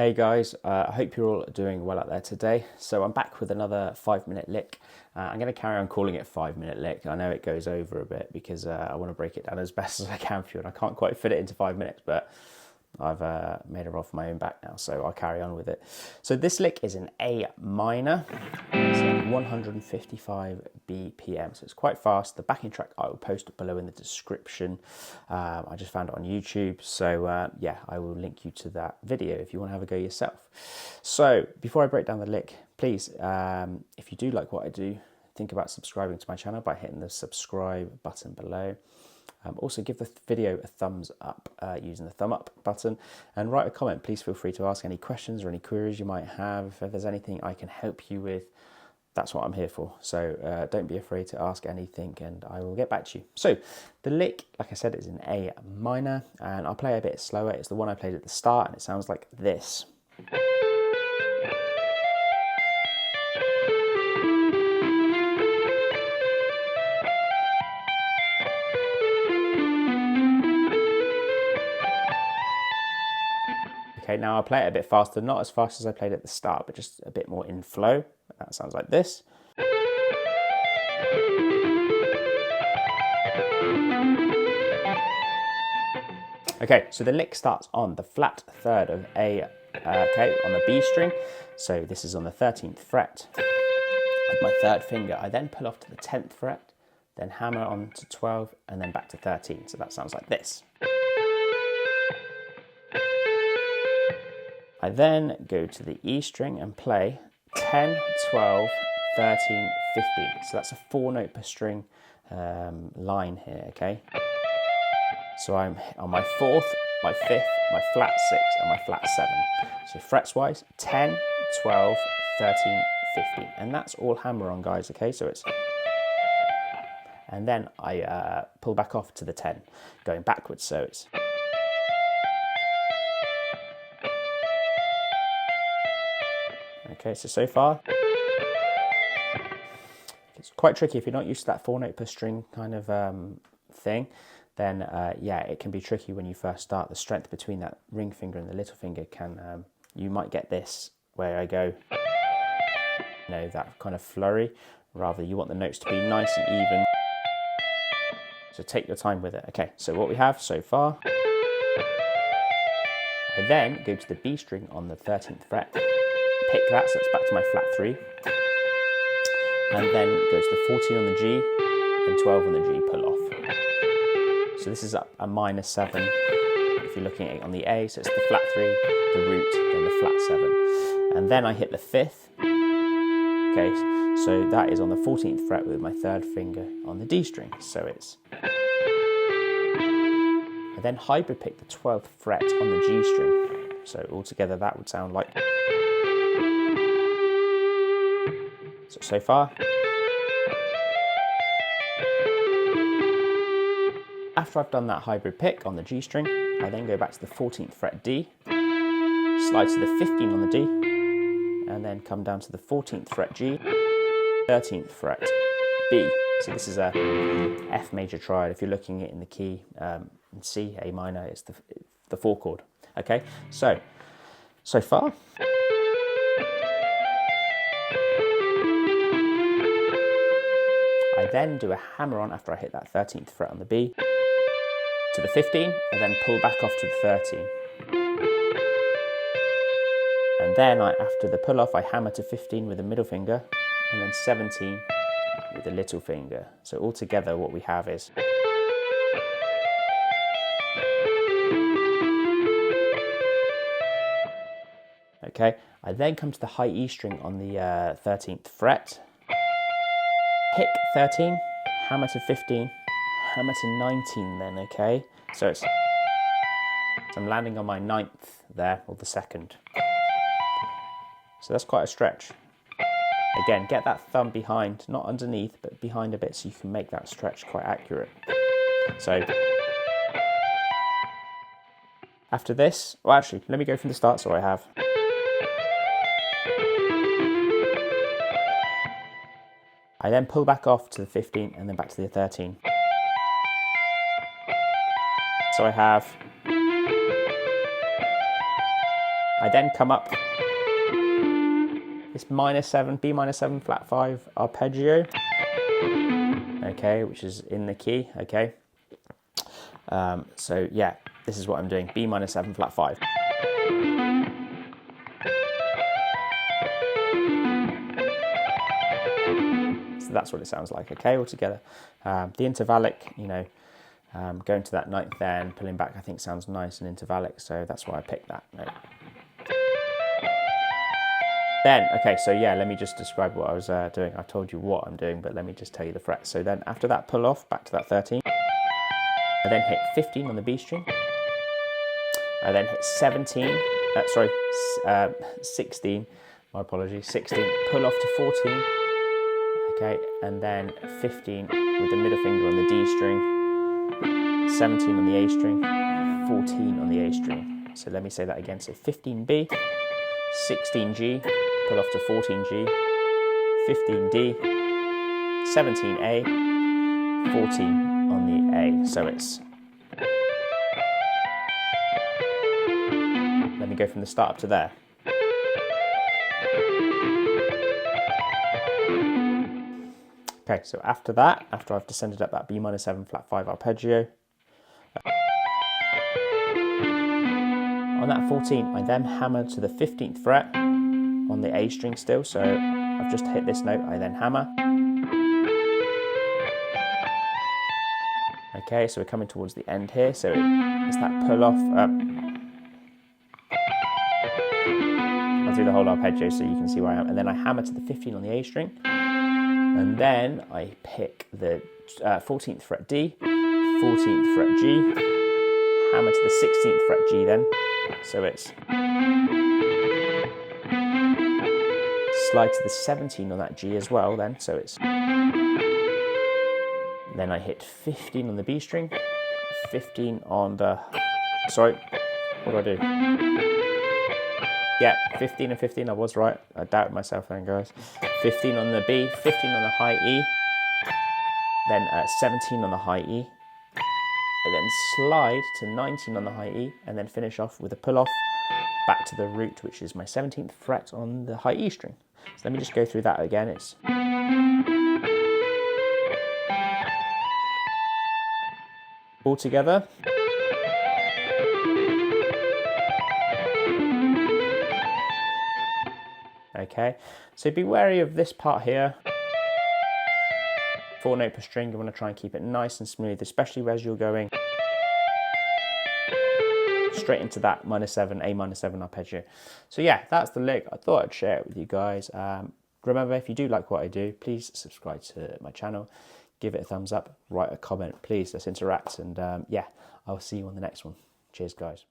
Hey guys, I hope you're all doing well out there today. So I'm back with another 5-minute lick. I'm going to carry on calling it 5-minute lick. I know it goes over a bit because I want to break it down as best as I can for you, and I can't quite fit it into 5 minutes, but I've made it off my own back now, so I'll carry on with it. So this lick is an A minor. It's at 155 BPM, so it's quite fast. The backing track I will post below in the description. I just found it on YouTube, so yeah, I will link you to that video if you want to have a go yourself. So before I break down the lick, please, if you do like what I do, think about subscribing to my channel by hitting the subscribe button below. Also give the video a thumbs up using the thumb up button, and write a comment. Please feel free to ask any questions or any queries you might have. If there's anything I can help you with, that's what I'm here for. So don't be afraid to ask anything and I will get back to you. So the lick, like I said, is in A minor, and I'll play a bit slower. It's the one I played at the start and it sounds like this. Okay, now I'll play it a bit faster, not as fast as I played at the start, but just a bit more in flow. That sounds like this. Okay, so the lick starts on the flat third of A, okay, on the B string. So this is on the 13th fret with my third finger. I then pull off to the 10th fret, then hammer on to 12, and then back to 13. So that sounds like this. I then go to the E string and play 10, 12, 13, 15. So that's a 4-note per string line here, okay? So I'm on my 4th, my 5th, my flat 6, and my flat 7. So frets wise, 10, 12, 13, 15. And that's all hammer on, guys, okay? So it's... And then I pull back off to the 10, going backwards, so it's... Okay, so far, it's quite tricky if you're not used to that 4-note per string kind of thing. Then yeah, it can be tricky when you first start. The strength between that ring finger and the little finger can, you might get this where I go, you know, that kind of flurry. Rather, you want the notes to be nice and even. So take your time with it. Okay, so what we have so far, I then go to the B string on the 13th fret. Pick that, so it's back to my flat 3, and then go to the 14 on the G and 12 on the G, pull off. So this is a minor 7 if you're looking at it on the A, so it's the flat 3, the root, then the flat 7, and then I hit the 5th. Okay, so that is on the 14th fret with my third finger on the D string, so it's... I then hybrid pick the 12th fret on the G string, so altogether that would sound like... So far. After I've done that hybrid pick on the G string, I then go back to the 14th fret D, slide to the 15 on the D, and then come down to the 14th fret G, 13th fret B. So this is a F major triad. If you're looking at it in the key in C, A minor, it's the 4 chord. Okay, so far. I then do a hammer on after I hit that 13th fret on the B to the 15, and then pull back off to the 13. And then after the pull off, I hammer to 15 with the middle finger, and then 17 with the little finger. So altogether what we have is... Okay, I then come to the high E string on the 13th fret, pick 13, hammer to 15, hammer to 19 then, okay? So I'm landing on my 9th there, or the 2nd. So that's quite a stretch. Again, get that thumb behind, not underneath, but behind a bit so you can make that stretch quite accurate. So after this, well actually, let me go from the start so I have... I then pull back off to the 15 and then back to the 13. So I have I then come up this -7, B-7 flat 5 arpeggio, okay, which is in the key, okay. So yeah, this is what I'm doing, B-7 flat 5. So that's what it sounds like, okay, all together. The intervallic, you know, going to that ninth there and pulling back, I think sounds nice and intervallic, so that's why I picked that note. Then, okay, so yeah, let me just describe what I was doing. I told you what I'm doing, but let me just tell you the frets. So then after that pull off, back to that 13, I then hit 15 on the B string. I then hit 16, my apologies, 16, pull off to 14, okay, and then 15 with the middle finger on the D string, 17 on the A string, 14 on the A string. So let me say that again, so 15B, 16G, pull off to 14G, 15D, 17A, 14 on the A. So it's, let me go from the start up to there. Okay, so after that, after I've descended up that B-7 flat 5 arpeggio, on that 14, I then hammer to the 15th fret on the A string still, so I've just hit this note, I then hammer. Okay, so we're coming towards the end here, so it's that pull off. I'll do the whole arpeggio so you can see where I am, and then I hammer to the 15 on the A string, and then I pick the 14th fret D, 14th fret G, hammer to the 16th fret G then, so it's slide to the 17 on that G as well then, so it's, then I hit 15 on the B string, 15 on the, sorry, what do I do? Yeah, 15 and 15, I was right, I doubted myself then guys. 15 on the B, 15 on the high E, then 17 on the high E, and then slide to 19 on the high E, and then finish off with a pull off back to the root, which is my 17th fret on the high E string. So let me just go through that again. It's all together. Okay, so be wary of this part here. 4 note per string, you want to try and keep it nice and smooth, especially as you're going straight into that -7, A-7 arpeggio. So yeah, that's the lick. I thought I'd share it with you guys. Remember, if you do like what I do, please subscribe to my channel, give it a thumbs up, write a comment, please, let's interact, and yeah, I'll see you on the next one. Cheers, guys.